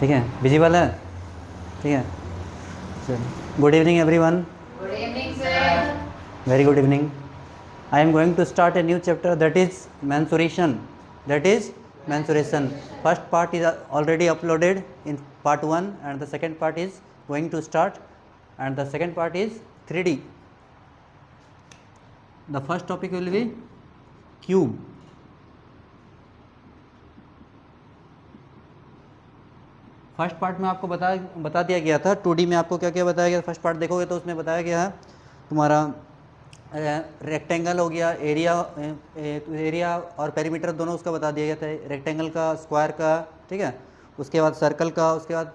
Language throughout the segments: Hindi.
ठीक है, विजिबल है? ठीक है, चलो। Good evening everyone. Good evening sir. Very good evening. I am going to start a new chapter, that is mensuration. That is mensuration. First part is already uploaded in part 1 and the second part is going to start, and the second part is 3D. The first topic will be cube. First part में आपको बता दिया गया था 2D में आपको क्या क्या बताया गया। फर्स्ट पार्ट देखोगे तो उसमें बताया गया है तुम्हारा रेक्टेंगल हो गया, एरिया और पेरीमीटर दोनों उसका बता दिया गया था, रेक्टेंगल का, स्क्वायर का, ठीक है। उसके बाद सर्कल का, उसके बाद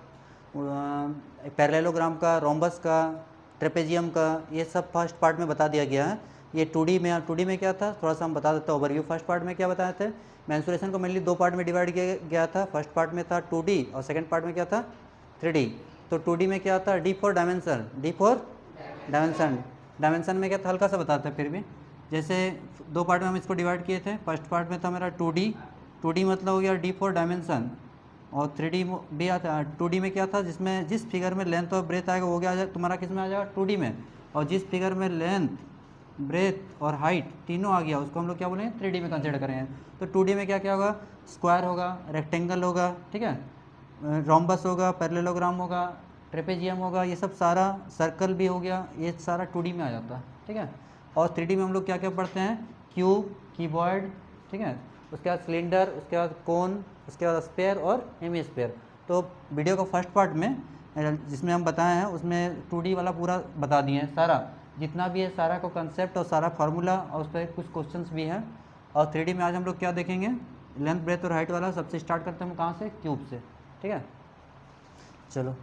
पैरेललोग्राम का, रोम्बस का, ट्रेपेजियम का, ये सब फर्स्ट पार्ट में बता दिया गया है। ये 2D में क्या था थोड़ा सा हम बता देते हैं ओवरव्यू। फर्स्ट पार्ट में क्या बताए थे, मेंसुरेशन को मेनली 2 पार्ट में डिवाइड किया गया था। फर्स्ट पार्ट में था 2D और सेकंड पार्ट में क्या था 3D। तो 2D में क्या था, D for dimension, D for dimension में क्या था हल्का सा बताते हैं फिर भी। जैसे 2 पार्ट में हम इसको डिवाइड किए थे। फर्स्ट पार्ट में था मेरा 2D मतलब हो गया D फॉर डायमेंशन, और 3D भी आता। 2D में क्या था, जिसमें जिस फिगर में लेंथ और ब्रेथ आएगा वो क्या आ जाएगा तुम्हारा, किस में आ जाएगा 2D में, और जिस फिगर में लेंथ, ब्रेथ और हाइट तीनों आ गया उसको हम लोग क्या बोलेंगे 3D में कंसिडर करेंगे। तो 2D में क्या क्या होगा, स्क्वायर होगा, रेक्टेंगल होगा, ठीक है, रोम्बस होगा, पैरेललोग्राम होगा, ट्रेपेजियम होगा, ये सब सारा, सर्कल भी हो गया, ये सारा 2D में आ जाता है, ठीक है। और 3D में हम लोग क्या क्या पढ़ते हैं, क्यूब, कीबॉर्ड, ठीक है, उसके बाद सिलेंडर, उसके बाद कोन, उसके बाद स्फीयर और हेमीस्फीयर। तो वीडियो का फर्स्ट पार्ट में जिसमें हम बताए हैं उसमें 2D वाला पूरा बता दिए हैं, सारा जितना भी है सारा को कंसेप्ट और सारा फार्मूला, और उस पर कुछ क्वेश्चंस भी हैं। और 3D में आज हम लोग क्या देखेंगे, लेंथ, ब्रेथ और हाइट वाला। सबसे स्टार्ट करते हैं हम कहाँ से, क्यूब से, ठीक है। चलो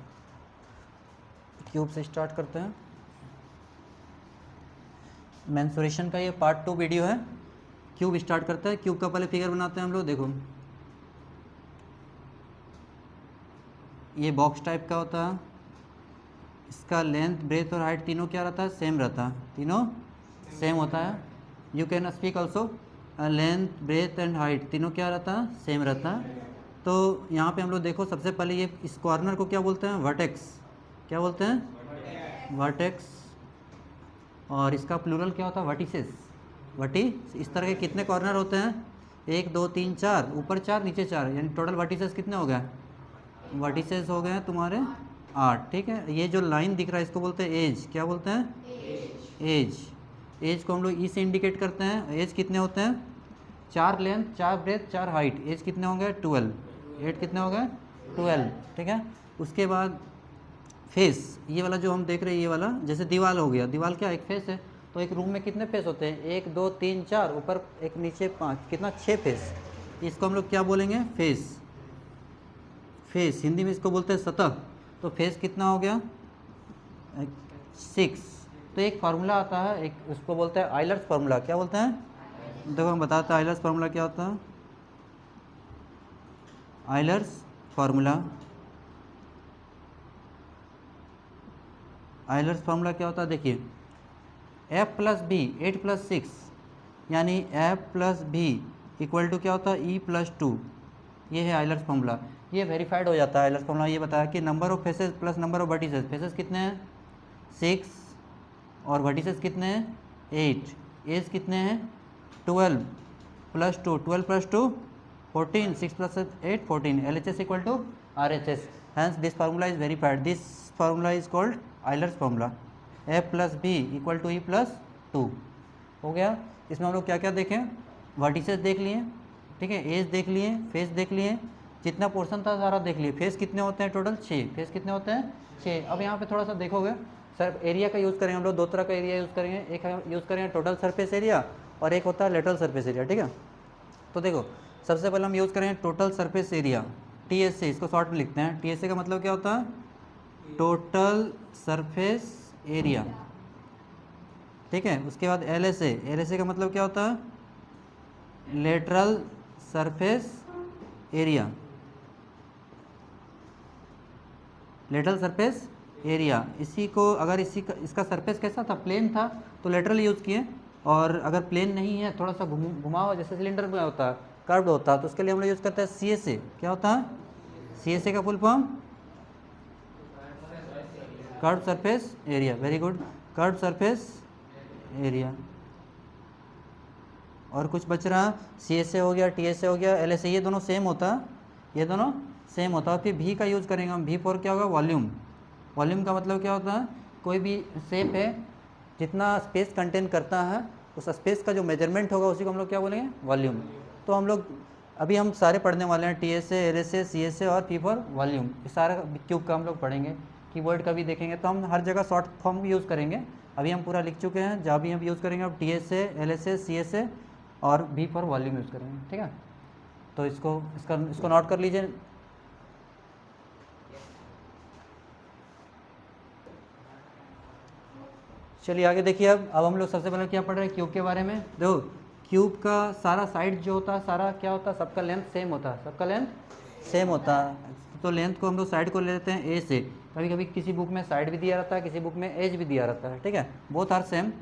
क्यूब से स्टार्ट करते हैं। मेंसुरेशन का ये पार्ट 2 वीडियो है। क्यूब स्टार्ट करते हैं। क्यूब का पहले फिगर बनाते हैं हम लोग। देखो ये बॉक्स टाइप का होता है, इसका लेंथ, ब्रेथ और हाइट तीनों क्या रहता है, सेम रहता है, तीनों सेम होता है। You can speak also, length, breadth and height तीनों क्या रहता है, सेम रहता है। तो यहाँ पे हम लोग देखो सबसे पहले ये इस कॉर्नर को क्या बोलते हैं, वर्टेक्स। क्या बोलते हैं, वर्टेक्स। और इसका प्लूरल क्या होता है, वर्टिसेस। इस तरह के कितने कॉर्नर होते हैं, 1 2 3 4, ऊपर 4 नीचे 4, यानी टोटल वर्टिसेस कितने हो गए, वर्टिसेस हो गए हैं तुम्हारे 8, ठीक है। ये जो लाइन दिख रहा है इसको बोलते हैं एज। क्या बोलते हैं, एज को हम लोग ई से इंडिकेट करते हैं। एज कितने होते हैं, 4 लेंथ, 4 ब्रेथ, 4 हाइट, एज कितने होंगे 12, 8 कितने हो गए 12, ठीक है। उसके बाद फेस, ये वाला जो हम देख रहे हैं, ये वाला जैसे दीवार हो गया, दीवार क्या एक फेस है। तो एक रूम में कितने फेस होते हैं, 1 2 3 4, ऊपर एक नीचे 5, कितना 6 फेस। इसको हम लोग क्या बोलेंगे, फेस। हिंदी में इसको बोलते हैं सतह। तो फेस कितना हो गया 6। तो एक फार्मूला आता है, एक उसको बोलते हैं आइलर्स फार्मूला। क्या बोलते हैं, देखो हम बताते हैं आइलर्स फार्मूला क्या होता है। आइलर्स फार्मूला क्या होता है, देखिए f प्लस बी 8 प्लस 6, यानी f plus b equal to क्या होता है, e प्लस 2। ये है आइलर्स फार्मूला। ये वेरीफाइड हो जाता है आइलर्स फार्मूला। ये बताया कि number of faces plus number of vertices, faces कितने हैं 6 और वर्टिसेस कितने हैं 8, एज कितने हैं 12 plus 2, 12 plus 2 14, 6 plus 8 14, LHS equal to RHS। Hence this formula is verified. This formula is called Euler's formula. f plus b equal to e plus 2 हो गया। इसमें हम लोग क्या क्या देखें, वर्टिसेस देख लिए, ठीक है, एज देख लिए, फेस देख लिए, जितना पोर्शन था सारा देख लिए। फेस कितने होते हैं टोटल 6, फेस कितने होते हैं 6। अब यहाँ पे थोड़ा सा देखोगे, सर एरिया का यूज़ करेंगे हम लोग, 2 तरह का एरिया यूज़ करेंगे। एक यूज़ करेंगे टोटल सरफेस एरिया और एक होता है लेटरल सरफेस एरिया, ठीक है। तो देखो सबसे पहले हम यूज़ करेंगे टोटल सरफेस एरिया, TSA, इसको शॉर्ट में लिखते हैं। TSA का मतलब क्या होता है, टोटल सरफेस एरिया, ठीक है। उसके बाद LSA का मतलब क्या होता है, lateral surface area, lateral surface area. इसी को अगर इसका सरफेस कैसा था, प्लेन था, तो लेटरल यूज़ किए। और अगर प्लेन नहीं है, थोड़ा सा घुमा हुआ जैसे सिलेंडर में होता है, कर्व्ड होता है, तो उसके लिए हम लोग यूज़ करते हैं CSA। क्या होता है CSA का full form curve surface area, very good, curve surface area. और कुछ बच रहा, CSA हो गया, TSA हो गया, LSA, ये दोनों सेम होता, ये दोनों सेम होता है। फिर भी का यूज़ करेंगे हम, भी फॉर क्या होगा, वॉल्यूम। वॉल्यूम का मतलब क्या होता है, कोई भी शेप है जितना स्पेस कंटेन करता है उस स्पेस का जो मेजरमेंट होगा उसी को हम लोग क्या बोलेंगे, वॉल्यूम। तो हम लोग अभी हम सारे पढ़ने वाले हैं, TSA, LSA, CSA और P फॉर वॉल्यूम, इस सारा क्यूब का हम लोग पढ़ेंगे। कीवर्ड का भी देखेंगे, तो हम हर जगह शॉर्ट फॉर्म यूज़ करेंगे। अभी हम पूरा लिख चुके हैं, जहाँ भी हम यूज़ करेंगे अब TSA, LSA, CSA और V फॉर वॉल्यूम यूज़ करेंगे, ठीक है। तो इसको नोट कर लीजिए। चलिए आगे देखिए। अब हम लोग सबसे पहले क्या पढ़ रहे हैं, क्यूब के बारे में। देखो क्यूब का सारा साइड जो होता है, सारा क्या होता है, सबका लेंथ सेम होता है, सबका लेंथ सेम होता है। तो लेंथ को हम लोग साइड को ले लेते हैं ए से। कभी कभी किसी बुक में साइड भी दिया रहता है, किसी बुक में एज भी दिया रहता है, ठीक है, बोथ आर सेम।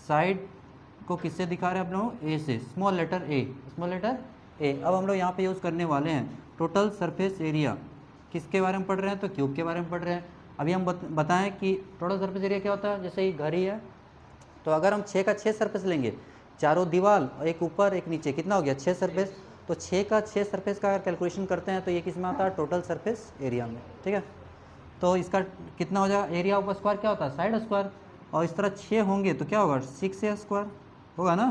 साइड को किससे दिखा रहे हैं आप लोग, ए से, small letter a, small letter a. अब हम लोग यहाँ पे यूज़ करने वाले हैं टोटल सरफेस एरिया। किसके बारे में पढ़ रहे हैं, तो क्यूब के बारे में पढ़ रहे हैं। अभी हम बताएं कि टोटल सरफेस एरिया क्या होता है। जैसे ही घर ही है, तो अगर हम 6 का 6 सरफेस लेंगे, चारों दीवार, एक ऊपर एक नीचे, कितना हो गया, 6 सरफेस। तो 6 का 6 सरफेस का अगर कैलकुलेशन करते हैं तो ये किस में आता है, टोटल सरफेस एरिया में, ठीक है। तो इसका कितना हो जाएगा, एरिया ऊपर स्क्वायर क्या होता है, साइड स्क्वायर। और इस तरह 6 होंगे तो क्या होगा, 6 स्क्वायर होगा ना।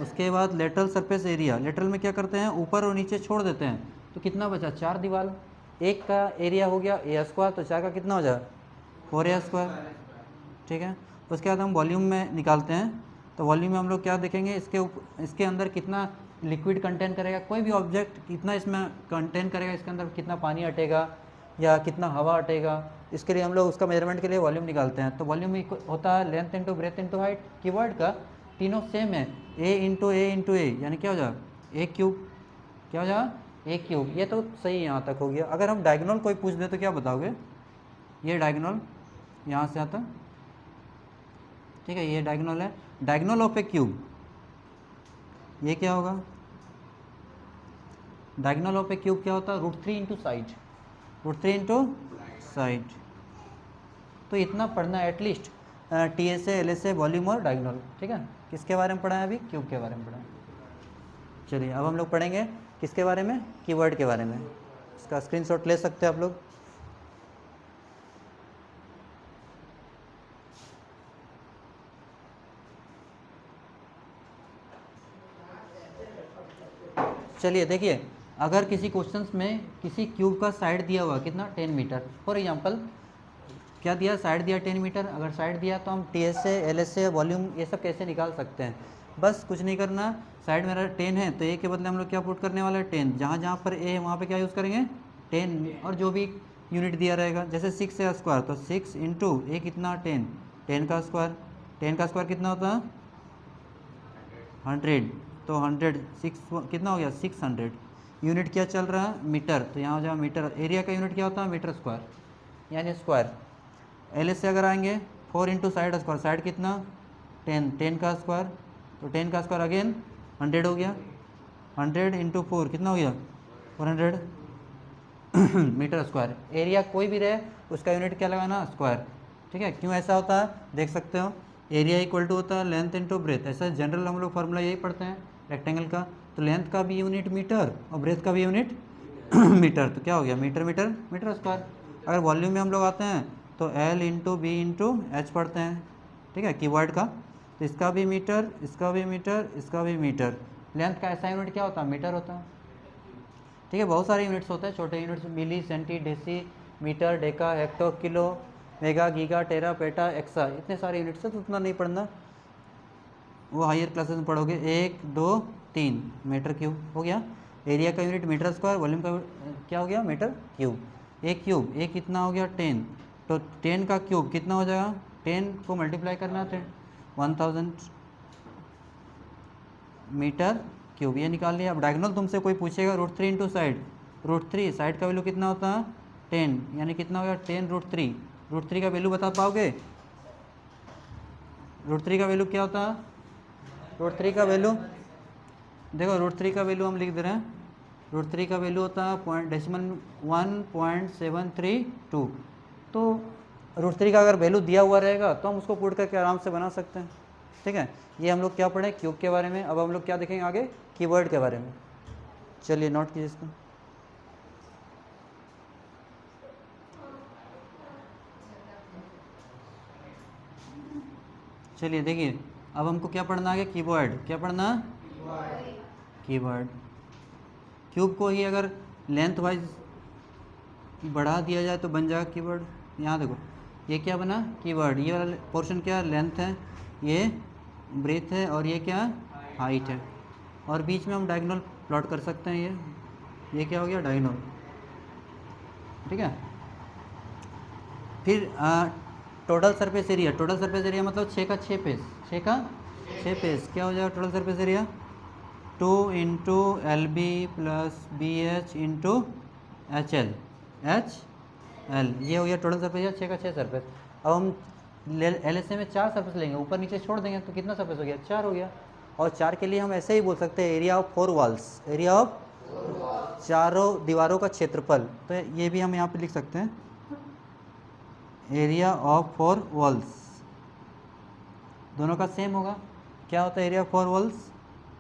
उसके बाद लेटरल सरफेस एरिया, लेटरल में क्या करते हैं, ऊपर और नीचे छोड़ देते हैं, तो कितना बचा, 4 दीवार। एक का एरिया हो गया ए स्क्वायर, तो 4 का कितना हो जाएगा, 4A स्क्वायर, ठीक है। उसके बाद हम वॉल्यूम में निकालते हैं। तो वॉल्यूम में हम लोग क्या देखेंगे, इसके अंदर कितना लिक्विड कंटेन करेगा, कोई भी ऑब्जेक्ट कितना इसमें कंटेन करेगा, इसके अंदर कितना पानी अटेगा या कितना हवा अटेगा, इसके लिए हम लोग उसका मेजरमेंट के लिए वॉल्यूम निकालते हैं। तो वॉल्यूम होता है length into breadth into height. Keyword का तीनों सेम है, ए इंटू ए, यानी क्या हो जाएगा, ए क्यूब, क्या हो जाएगा, ए क्यूब। ये तो सही यहाँ तक हो गया। अगर हम डायगोनल कोई पूछ दे तो क्या बताओगे, ये डायगोनल यहाँ से आता, ठीक है, ये डायगोनल है, डायगोनल ऑफ ए क्यूब, ये क्या होगा, डायगोनल ऑफ ए क्यूब क्या होता है, √3 इंटू साइड, √3 इंटू साइड। तो इतना पढ़ना है एटलीस्ट, TSA, LSA, वॉल्यूम और डायगोनल, ठीक है। किसके बारे में पढ़ा है, अभी क्यूब के बारे में पढ़ा है। चलिए अब हम लोग पढ़ेंगे किसके बारे में, कीवर्ड के बारे में। इसका स्क्रीनशॉट ले सकते हैं आप लोग। चलिए देखिए, अगर किसी क्वेश्चंस में किसी क्यूब का साइड दिया हुआ कितना, 10 मीटर, फॉर एग्जांपल क्या दिया, साइड दिया 10 मीटर। अगर साइड दिया तो हम TSA, LSA, वॉल्यूम ये सब कैसे निकाल सकते हैं, बस कुछ नहीं करना। साइड मेरा 10 है तो ए के बदले हम लोग क्या पुट करने वाले हैं, 10। जहाँ जहाँ पर ए है वहाँ पे क्या यूज़ करेंगे, 10, और जो भी यूनिट दिया रहेगा। जैसे 6A स्क्वायर, तो 6 इंटू ए कितना, 10, 10 का स्क्वायर, 10 का स्क्वायर कितना होता है, 100, तो 100, 6 कितना हो गया, 600। यूनिट क्या चल रहा है, मीटर, तो यहाँ हो जाए मीटर। एरिया का यूनिट क्या होता है, मीटर स्क्वायर, यानी स्क्वायर। LS से अगर आएंगे, 4 इंटू साइड स्क्वायर, साइड कितना, 10, 10 का स्क्वायर, तो 10 का स्क्वायर अगेन 100 हो गया, 100 इंटू 4 कितना हो गया, 400 मीटर स्क्वायर। एरिया कोई भी रहे उसका यूनिट क्या लगाना, स्क्वायर, ठीक है। क्यों ऐसा होता है देख सकते हो, एरिया इक्वल टू होता है लेंथ इंटू ब्रेथ। ऐसा जनरल हम लोग फार्मूला यही पढ़ते हैं रेक्टेंगल का। तो लेंथ का भी यूनिट मीटर और ब्रेथ का भी यूनिट मीटर, तो क्या हो गया, मीटर मीटर मीटर स्क्वायर। अगर वॉल्यूम में हम लोग आते हैं तो L into b into h पढ़ते हैं, ठीक है, कीवर्ड का। तो इसका भी मीटर, इसका भी मीटर, इसका भी मीटर। लेंथ का ऐसा यूनिट क्या होता है, मीटर होता है, ठीक है। बहुत सारे यूनिट्स होते हैं, छोटे units, milli, centi, deci, metre, deca, hecto, kilo, mega, giga, tera, peta, exa, इतने सारे यूनिट्स है, तो उतना नहीं पढ़ना, वो हायर क्लासेस में पढ़ोगे। 1 2 3 मीटर क्यूब हो गया। एरिया का यूनिट मीटर स्क्वायर, वॉल्यूम का क्या हो गया, मीटर क्यूब। एक क्यूब, एक कितना हो गया, 10, तो 10 का क्यूब कितना हो जाएगा, 10 को मल्टीप्लाई करना है 1000 मीटर क्यूब, ये निकाल लिया। अब डायगोनल तुमसे कोई पूछेगा, √3 इंटू साइड, √3, साइड का वैल्यू कितना होता है, 10, यानी कितना हो गया, 10 √3। √3 का वैल्यू बता पाओगे, √3 का वैल्यू क्या होता है, √3 का वैल्यू देखो, √3 का वैल्यू हम लिख दे रहे हैं √3 का वैल्यू होता है डेसिमल 1.732। तो √3 का अगर वैल्यू दिया हुआ रहेगा तो हम उसको पुट करके आराम से बना सकते हैं। ठीक है, ये हम लोग क्या पढ़े क्यूब के बारे में। अब हम लोग क्या देखेंगे आगे, कीवर्ड के बारे में। चलिए नोट कीजिए इसको। चलिए देखिए, अब हमको क्या पढ़ना आगे, कीवर्ड। क्या पढ़ना, कीवर्ड। क्यूब को ही अगर लेंथ वाइज बढ़ा दिया जाए तो बन जाएगा कीवर्ड। यहाँ देखो, ये क्या बना, कीवर्ड। ये वाला पोर्शन क्या, लेंथ है, ये ब्रेथ है, और ये क्या, हाइट है। और बीच में हम डायगोनल प्लॉट कर सकते हैं। ये क्या हो गया, डायगोनल। ठीक है, फिर total surface area. Total surface area मतलब 6 का 6 पेज, 6 का 6 पेज क्या हो जाएगा total surface area, 2 into LB plus BH into HL, HL ये हो गया टोटल सरफेस एरिया, 6 का 6 सरफेस। अब हम LSA में 4 सरफेस लेंगे, ऊपर नीचे छोड़ देंगे तो कितना सरफेस हो गया, 4 हो गया। और 4 के लिए हम ऐसे ही बोल सकते हैं area of 4 walls, area of चारों दीवारों का क्षेत्रफल। तो ये भी हम यहाँ पे लिख सकते हैं, एरिया ऑफ 4 वॉल्स। दोनों का सेम होगा, क्या होता है area of 4 walls,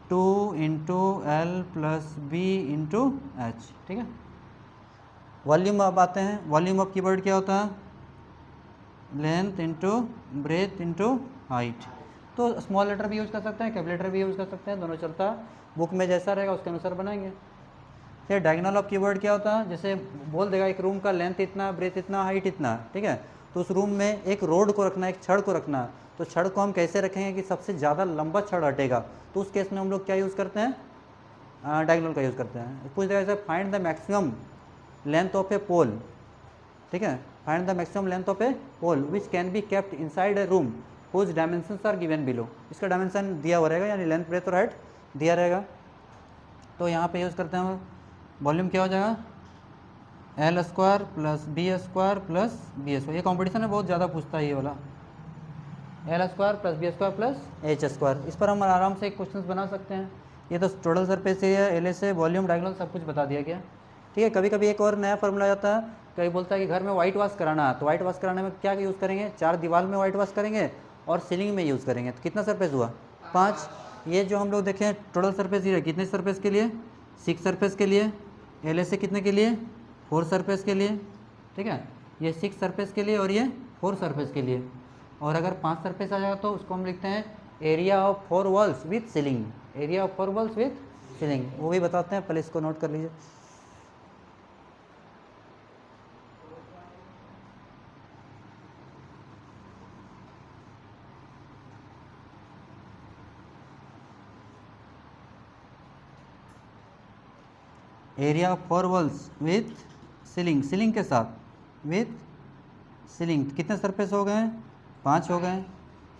2 into L plus B into H। ठीक है, वॉल्यूम अब आते हैं। वॉल्यूम ऑफ कीवर्ड क्या होता है, length into breadth into height. तो स्मॉल लेटर भी यूज़ कर सकते हैं, कैपिटल लेटर भी यूज़ कर सकते हैं, दोनों चलता है। बुक में जैसा रहेगा उसके अनुसार बनाएंगे। फिर डायगोनल ऑफ कीवर्ड क्या होता है, जैसे बोल देगा एक रूम का लेंथ इतना, ब्रेथ इतना, हाइट इतना। ठीक है, तो उस रूम में एक रोड को रखना है, एक छड़ को रखना है। तो छड़ को हम कैसे रखेंगे कि सबसे ज़्यादा लंबा छड़ हटेगा, तो उस केस में हम लोग क्या यूज़ करते हैं, डायगोनल का यूज़ करते हैं। पूछ देगा जैसे find the maximum length of a pole. ठीक है, find the maximum length of a pole which can be kept inside a room whose dimensions are given below. इसका डायमेंशन दिया हुआ रहेगा, यानी लेंथ ब्रेथ और हाइट दिया रहेगा। तो यहाँ पे यूज़ करते हैं, वॉल्यूम क्या हो जाएगा, L square plus B square plus B square. ये कॉम्पिटिशन में बहुत ज़्यादा पूछता है ये वाला, L square plus B square plus H square. इस पर हम आराम से क्वेश्चन बना सकते हैं। ये तो total surface area, LSA, volume, diagonal सब कुछ बता दिया गया। ठीक है, कभी कभी एक और नया फॉर्मूला आता है, कभी बोलता है कि घर में वाइट वॉश कराना है, तो वाइट वॉश कराने में क्या यूज़ करेंगे, 4 दीवार में वाइट वॉश करेंगे और सीलिंग में यूज़ करेंगे। तो कितना सरफेस हुआ, 5। ये जो हम लोग देखें टोटल सरफेस एरिया कितने सरफेस के लिए, 6 सरफेस के लिए। LSA कितने के लिए, 4 सरफेस के लिए। ठीक है, ये 6 सरफेस के लिए और ये 4 सरफेस के लिए। और अगर 5 सरफेस आ जाएगा तो उसको हम लिखते हैं area of 4 walls with ceiling, area of 4 walls with ceiling. वो भी बताते हैं, पहले इसको नोट कर लीजिए। Area of 4 walls with ceiling, ceiling के साथ विथ सीलिंग। कितने सरफेस हो गए, 5 हो गए,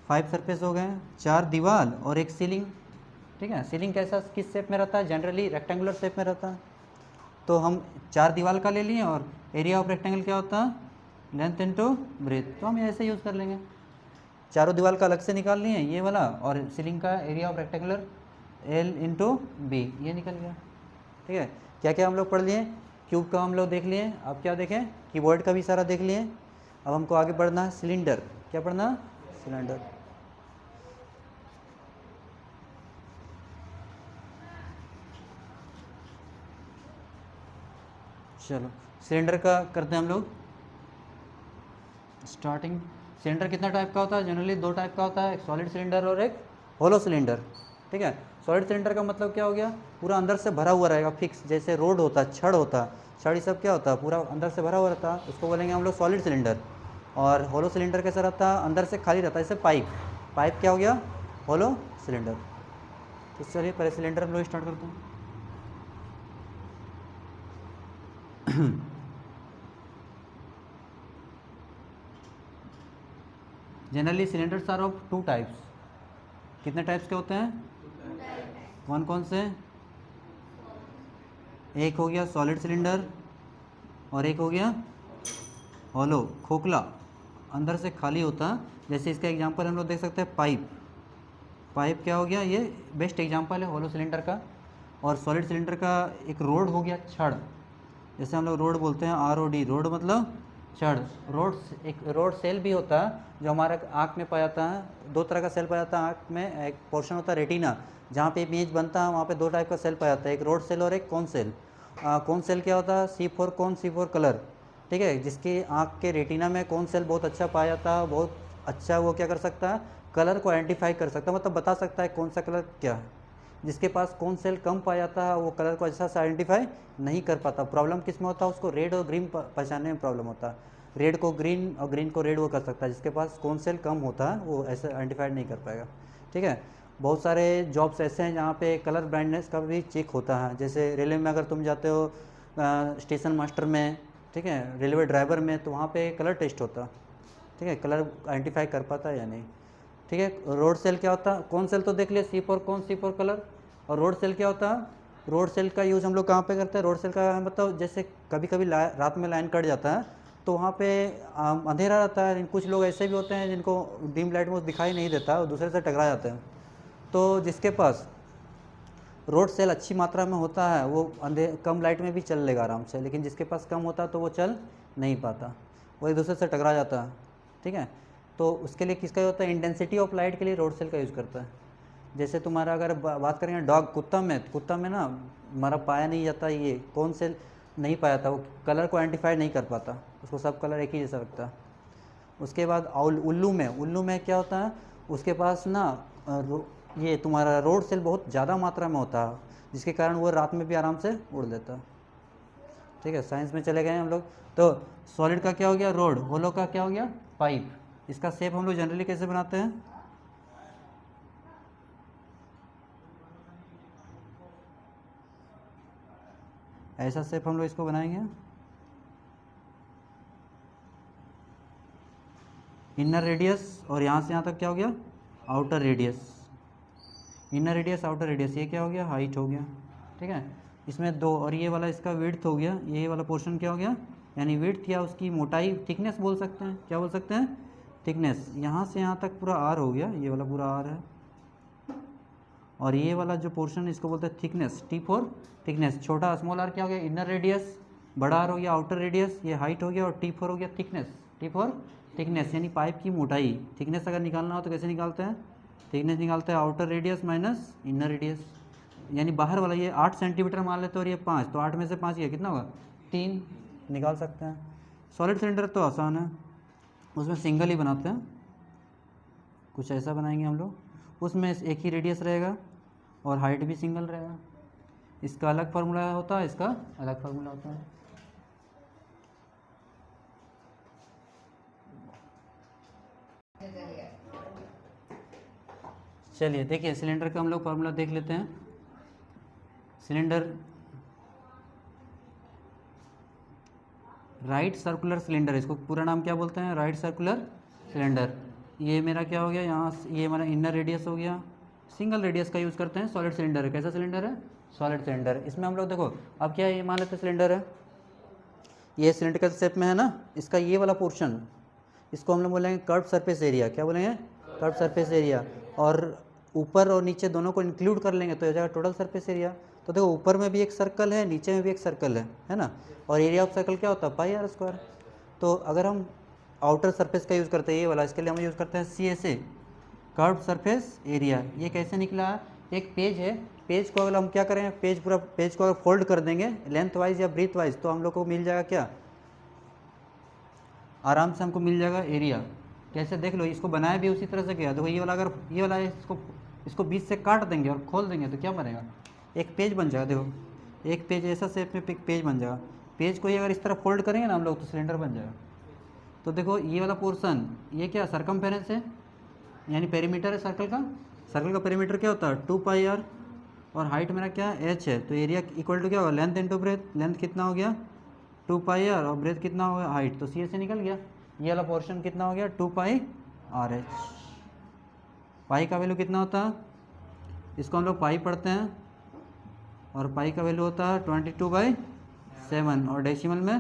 5 सरफेस हो गए, 4 दीवार और एक सीलिंग। ठीक है, सीलिंग कैसा किस शेप में रहता है, जनरली रेक्टेंगुलर शेप में रहता है। तो हम 4 दीवार का ले लिए, और एरिया ऑफ रेक्टेंगल क्या होता है, लेंथ इंटू ब्रेथ। तो हम ऐसे यूज़ कर लेंगे, चारों दीवार का अलग से निकाल लिए ये वाला, और सीलिंग का area of rectangular L into B, ये निकल गया। ठीक है, क्या क्या हम लोग पढ़ लिए, क्यूब का हम लोग देख लिए। अब क्या देखें, कीवर्ड का भी सारा देख लिए। अब हमको आगे बढ़ना है, सिलेंडर। क्या पढ़ना, सिलेंडर। चलो सिलेंडर का करते हैं हम लोग स्टार्टिंग। सिलेंडर कितना टाइप का होता है, जनरली 2 टाइप का होता है, एक सॉलिड सिलेंडर और एक होलो सिलेंडर। ठीक है, सॉलिड सिलेंडर का मतलब क्या हो गया, पूरा अंदर से भरा हुआ रहेगा, फिक्स, जैसे रोड होता है, छड़ होता है, छड़ सब क्या होता है, पूरा अंदर से भरा हुआ रहता है, उसको बोलेंगे हम लोग सॉलिड सिलेंडर। और होलो सिलेंडर कैसा रहता है, अंदर से खाली रहता है, जैसे पाइप। पाइप क्या हो गया, होलो सिलेंडर। तो चलिए पहले सिलेंडर हम लोग स्टार्ट करते हैं। Generally cylinders are of 2 types. कितने टाइप्स के होते हैं, कौन कौन से, एक हो गया सॉलिड सिलेंडर और एक हो गया हॉलो, खोखला, अंदर से खाली होता है। जैसे इसका एग्जांपल हम लोग देख सकते हैं, पाइप। पाइप क्या हो गया, ये बेस्ट एग्जांपल है हॉलो सिलेंडर का। और सॉलिड सिलेंडर का एक रोड हो गया छड़, जैसे हम लोग रोड बोलते हैं ROD, रोड मतलब छड़। एक रोड सेल भी होता है जो हमारे आँख में पाया जाता है। दो तरह का सेल पाया जाता है आँख में, एक पोर्शन होता है रेटिना जहाँ पे इमेज बनता है, वहाँ पे दो टाइप का सेल पाया जाता है, एक रोड सेल और एक कोन सेल। कोन सेल क्या होता है? C4 कोन, C4 कलर, ठीक है। जिसकी आँख के रेटिना में कोन सेल बहुत अच्छा पाया जाता है, बहुत अच्छा वो क्या कर सकता है, कलर को आइडेंटिफाई कर सकता है, मतलब बता सकता है कौन सा कलर क्या है। जिसके पास कौन सेल कम पाया जाता है वो कलर को अच्छा से आइडेंटिफाई नहीं कर पाता। प्रॉब्लम किस में होता है? उसको रेड और ग्रीन पहचानने में प्रॉब्लम होता है। रेड को ग्रीन और ग्रीन को रेड वो कर सकता है, जिसके पास कौन सेल कम होता है वो ऐसे आइडेंटिफाइड नहीं कर पाएगा, ठीक है। बहुत सारे जॉब्स ऐसे हैं जहाँ पे कलर ब्लाइंडनेस का भी चेक होता है। जैसे रेलवे में अगर तुम जाते हो स्टेशन मास्टर में, ठीक है, रेलवे ड्राइवर में, तो वहाँ पे कलर टेस्ट होता है, ठीक है, कलर आइडेंटिफाई कर पाता है या नहीं, ठीक है। रोड सेल क्या होता है? कौन सेल तो देख लिया, C4 कौन, C4 कलर। और रोड सेल क्या होता है? रोड सेल का यूज़ हम लोग कहाँ पे करते हैं? रोड सेल का मतलब जैसे कभी कभी रात में लाइन कट जाता है तो वहाँ पे अंधेरा रहता है, कुछ लोग ऐसे भी होते हैं जिनको डिम लाइट में दिखाई नहीं देता और दूसरे से टकरा जाते हैं। तो जिसके पास रोड सेल अच्छी मात्रा में होता है वो कम लाइट में भी चल लेगा आराम से, लेकिन जिसके पास कम होता है तो वो चल नहीं पाता, वो एक दूसरे से टकरा जाता है, ठीक है। तो उसके लिए किसका होता है? इंटेंसिटी ऑफ लाइट के लिए रोड सेल का यूज़ करता है। जैसे तुम्हारा अगर बात करेंगे डॉग, कुत्ता में ना हमारा पाया नहीं जाता, ये कौन सेल नहीं पाया था, वो कलर को आइडेंटिफाई नहीं कर पाता, उसको सब कलर एक ही जैसा लगता है। उसके बाद उल्लू में क्या होता है? उसके पास ना ये तुम्हारा रोड सेल बहुत ज़्यादा मात्रा में होता है, जिसके कारण वो रात में भी आराम से उड़ लेता है, ठीक है। साइंस में चले गए हम लोग। तो सॉलिड का क्या हो गया? रोड। होलो का क्या हो गया? पाइप। इसका शेप हम लोग जनरली कैसे बनाते हैं? ऐसा शेप हम लोग इसको बनाएंगे, इनर रेडियस, और यहाँ से यहाँ तक क्या हो गया? Outer radius. Inner radius, outer radius, ये क्या हो गया? हाइट हो गया, ठीक है। इसमें दो, और ये वाला इसका विड्थ हो गया, ये वाला पोर्शन क्या हो गया? यानी विड्थ या उसकी मोटाई, थिकनेस बोल सकते हैं, क्या बोल सकते हैं? थिकनेस। यहाँ से यहाँ तक पूरा R हो गया, ये वाला पूरा R है। और ये वाला जो पोर्शन इसको बोलते हैं थिकनेस, T4 थिकनेस। छोटा स्मॉल r क्या हो गया? इनर रेडियस, बड़ा R हो गया आउटर रेडियस, ये हाइट हो गया, और T4 हो गया थिकनेस, T4 थिकनेस यानी पाइप की मोटाई। थिकनेस अगर निकालना हो तो कैसे निकालते हैं? थिकनेस निकालते हैं outer radius minus inner radius, यानी बाहर वाला ये 8 सेंटीमीटर मान लेते और ये 5, तो 8 में से 5 ये कितना होगा? 3 निकाल सकते हैं। सॉलिड सिलेंडर तो आसान है, उसमें सिंगल ही बनाते हैं, कुछ ऐसा बनाएंगे हम लोग, उसमें एक ही रेडियस रहेगा और हाइट भी सिंगल रहेगा। इसका अलग फार्मूला होता है, इसका अलग फार्मूला होता है। चलिए देखिए सिलेंडर का हम लोग फार्मूला देख लेते हैं। सिलेंडर, राइट सर्कुलर सिलेंडर, इसको पूरा नाम क्या बोलते हैं? Right circular cylinder. ये मेरा क्या हो गया? यहाँ ये हमारा इनर रेडियस हो गया, सिंगल रेडियस का यूज़ करते हैं। सॉलिड सिलेंडर है, कैसा सिलेंडर है? Solid cylinder. इसमें हम लोग देखो अब क्या है, ये मान लेते सिलेंडर है, ये सिलेंड्रिकल शेप में है ना, इसका ये वाला पोर्शन, इसको हम लोग बोलेंगे कर्व सरफेस एरिया। क्या बोलेंगे? Curve surface area. और ऊपर और नीचे दोनों को इंक्लूड कर लेंगे तो हो जाएगा टोटल सरफेस एरिया। तो देखो ऊपर में भी एक सर्कल है, नीचे में भी एक सर्कल है ना, और एरिया ऑफ सर्कल क्या होता है? पाई आर स्क्वायर। तो अगर हम आउटर सरफेस का यूज़ करते हैं ये वाला, इसके लिए हम यूज़ करते हैं CSA, कर्व सरफेस एरिया। ये कैसे निकला? एक पेज है, पेज को अगर हम क्या करें, पूरा पेज को अगर फोल्ड कर देंगे लेंथ वाइज या ब्रीथ वाइज, तो हम लोग को मिल जाएगा क्या? आराम से हमको मिल जाएगा एरिया। कैसे? देख लो, इसको बनाया भी उसी तरह से गया। देखो ये वाला, अगर ये वाला इसको बीच से काट देंगे और खोल देंगे तो क्या बनेगा? एक पेज बन जाएगा। देखो एक पेज ऐसा शेप में एक पेज बन जाएगा। पेज को ही अगर इस तरह फोल्ड करेंगे ना हम लोग तो सिलेंडर बन जाएगा। तो देखो ये वाला पोर्शन, ये क्या सरकमफेरेंस है, यानी पेरीमीटर है सर्कल का। सर्कल का पेरीमीटर क्या होता है? 2πr, और हाइट मेरा क्या है? h है। तो एरिया इक्वल टू क्या होगा? Length into breadth. लेंथ कितना हो गया? 2πr, और ब्रेथ कितना हो गया? हाइट। तो CA से निकल गया। ये वाला पोर्शन कितना हो गया? 2πrh। पाई का वैल्यू कितना होता है? इसको हम लोग पाई पढ़ते हैं, और पाई का वैल्यू होता है 22/7, और डेसिमल में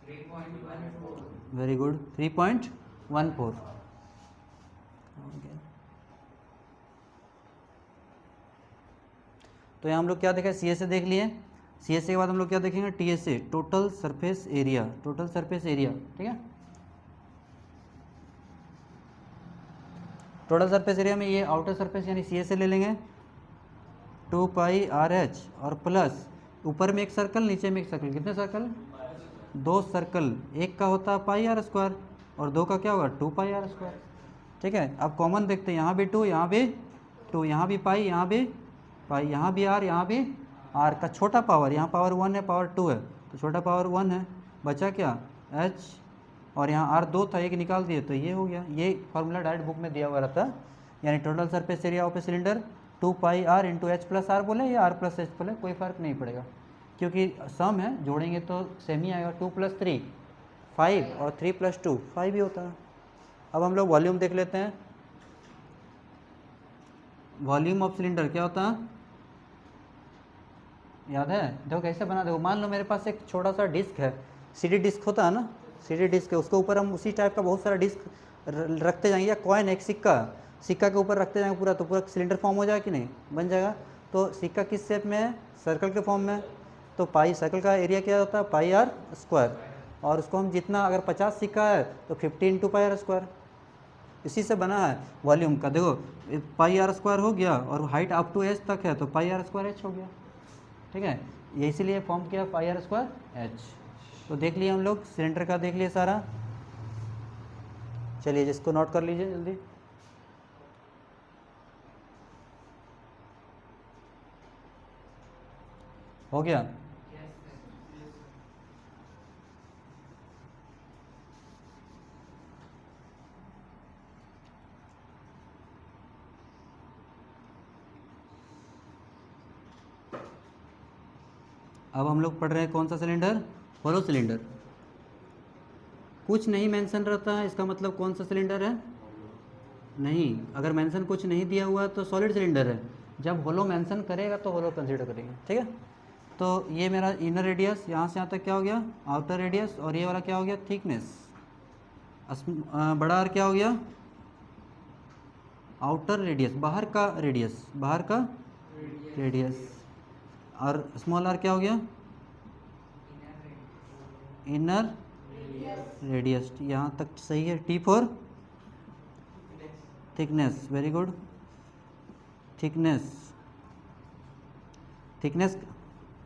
3.14। Very good, 3.14। तो यहाँ हम लोग क्या देखें, सी एस ए देख लिए। सी एस ए के बाद हम लोग क्या देखेंगे, T S A, total surface area, total surface area, ठीक है। टोटल सरफेस एरिया में ये आउटर सरफेस यानी सी एस ए ले लेंगे 2 पाई आर एच और प्लस ऊपर में एक सर्कल नीचे में एक सर्कल, कितने सर्कल, 2 सर्कल, एक का होता है पाई आर स्क्वायर और 2 का क्या होगा 2 पाई आर स्क्वायर, ठीक है। अब कॉमन देखते हैं, यहाँ भी 2, यहाँ भी 2, यहाँ भी पाई, यहाँ भी पाई, यहाँ भी आर, यहाँ भी आर का छोटा पावर, यहाँ पावर 1 है, पावर 2 है, तो छोटा पावर 1 है, बचा क्या एच, और यहाँ आर 2 था, एक निकाल दिए तो ये हो गया। ये फार्मूला डायरेक्ट बुक में दिया हुआ रहता है, यानी total surface area of a cylinder 2 pi r into h plus r बोले या आर प्लस एच बोले, कोई फ़र्क नहीं पड़ेगा क्योंकि सम है, जोड़ेंगे तो सेम ही आएगा। 2 + 3 5 और 3 + 2 5 ही होता है। अब हम लोग वॉल्यूम देख लेते हैं। वॉल्यूम ऑफ सिलेंडर क्या होता है, याद है, देखो कैसे बना, देखो मान लो मेरे पास एक छोटा सा डिस्क है, सीडी डिस्क होता है ना, सीडी डिस्क है, उसके ऊपर हम उसी टाइप का बहुत सारा डिस्क रखते जाएंगे, या कॉइन एक सिक्का, सिक्का के ऊपर रखते जाएंगे पूरा, तो पूरा सिलेंडर फॉर्म हो जाएगा कि नहीं, बन जाएगा। तो सिक्का किस शेप में है, सर्कल के फॉर्म में, तो पाई सर्कल का एरिया क्या होता है पाई आर स्क्वायर, और उसको हम जितना अगर 50 सिक्का है तो 50 इंटू पाई आर स्क्वायर, इसी से बना है वॉल्यूम का। देखो पाई आर स्क्वायर हो गया और हाइट अप टू एच तक है तो पाई आर स्क्वायर एच हो गया, ठीक है। ये इसीलिए फॉर्म किया पाई आर स्क्वायर एच। तो देख लिए हम लोग सिलेंडर का, देख लिए सारा। चलिए जिसको नोट कर लीजिए जल्दी। हो गया, अब हम लोग पढ़ रहे हैं कौन सा सिलेंडर, होलो सिलेंडर। कुछ नहीं मेंशन रहता है इसका मतलब कौन सा सिलेंडर है, नहीं, अगर मेंशन कुछ नहीं दिया हुआ तो सॉलिड सिलेंडर है, जब होलो मेंशन करेगा तो होलो कंसीडर करेंगे, ठीक है। तो ये मेरा इनर रेडियस यहाँ से यहाँ तक क्या हो गया आउटर रेडियस, और ये वाला क्या हो गया थिकनेस, बड़ा आर क्या हो गया आउटर रेडियस, बाहर का रेडियस, बाहर का रेडियस, और स्मॉल आर क्या हो गया इनर रेडियस। यहाँ तक सही है। T for thickness, very good, thickness, thickness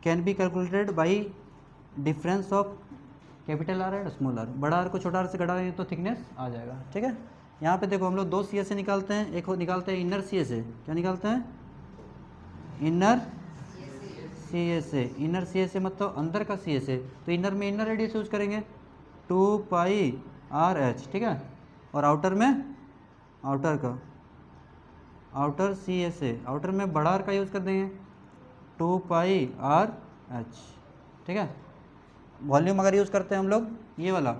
can be calculated by difference of capital r and small r, बड़ा आर को छोटा आर से घटा देंगे तो थिकनेस आ जाएगा, ठीक है। यहाँ पे देखो हम लोग 2 सी एस ए निकालते हैं, एक निकालते हैं इनर सी एस ए, क्या निकालते हैं inner C S A, inner C S A मतलब अंदर का सी एस ए, तो इनर में इनर रेडियस यूज करेंगे 2 पाई आर एच, ठीक है, और आउटर में आउटर का outer C S A, outer में बड़ा आर का यूज़ कर देंगे 2 पाई आर एच, ठीक है। वॉल्यूम अगर यूज़ करते हैं हम लोग ये वाला,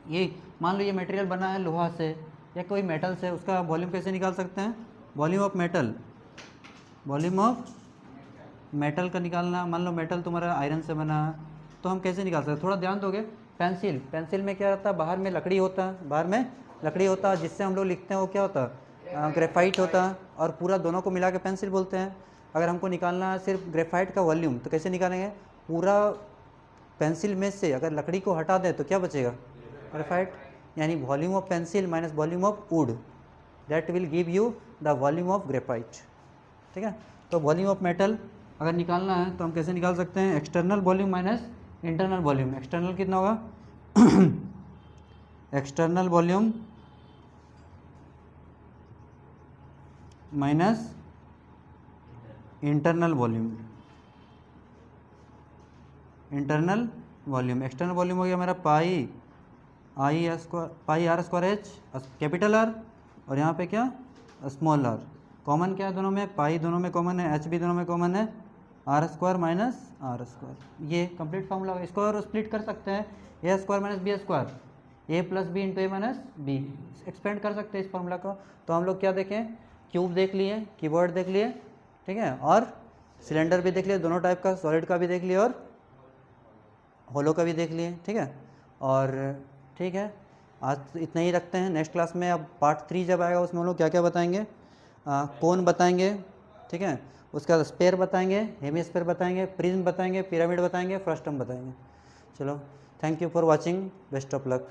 ये मान लो ये मटेरियल बना है लोहा से या कोई मेटल से, उसका वॉल्यूम कैसे निकाल सकते हैं, volume of metal, volume of metal का निकालना। मान लो मेटल तुम्हारा आयरन से बना है तो हम कैसे निकाल सकते हैं, थोड़ा ध्यान दोगे। पेंसिल, पेंसिल में क्या रहता है, बाहर में लकड़ी होता है, बाहर में लकड़ी होता है, जिससे हम लोग लिखते हैं वो क्या होता है ग्रेफाइट होता है, और पूरा दोनों को मिला के पेंसिल बोलते हैं। अगर हमको निकालना है सिर्फ ग्रेफाइट का वॉल्यूम तो कैसे निकालेंगे, पूरा पेंसिल में से अगर लकड़ी को हटा दें तो क्या बचेगा ग्रेफाइट, यानी volume of pencil minus volume of would, that will give you the volume of graphite, ठीक है। तो वॉल्यूम ऑफ मेटल अगर निकालना है तो हम कैसे निकाल सकते हैं, external volume minus internal volume. External कितना होगा external volume minus internal volume, internal volume, external volume हो गया मेरा pi I square, pi r square h capital R, और यहाँ पे क्या स्मॉल आर, कॉमन क्या है दोनों में, पाई दोनों में कॉमन है, एच भी दोनों में कॉमन है, r square minus r square, ये कंप्लीट फॉर्मूला। इसको और स्प्लिट कर सकते हैं, a square minus b square, a plus b into a minus b, expand कर सकते हैं इस फॉर्मूला को। तो हम लोग क्या देखें, क्यूब देख लिए, कीवर्ड देख लिए, ठीक है, और सिलेंडर भी देख लिए, दोनों टाइप का, सॉलिड का भी देख लिए और होलो का भी देख लिए, ठीक है। और ठीक है, आज इतना ही रखते हैं। नेक्स्ट क्लास में अब पार्ट 3 जब आएगा उसमें हम लोग क्या क्या बताएंगे, कोन बताएंगे, ठीक है, उसके बाद स्पेयर बताएंगे, हेमिस्फेयर बताएंगे, प्रिज्म बताएंगे, पिरामिड बताएंगे, फ्रस्टम बताएंगे। चलो, thank you for watching, best of luck.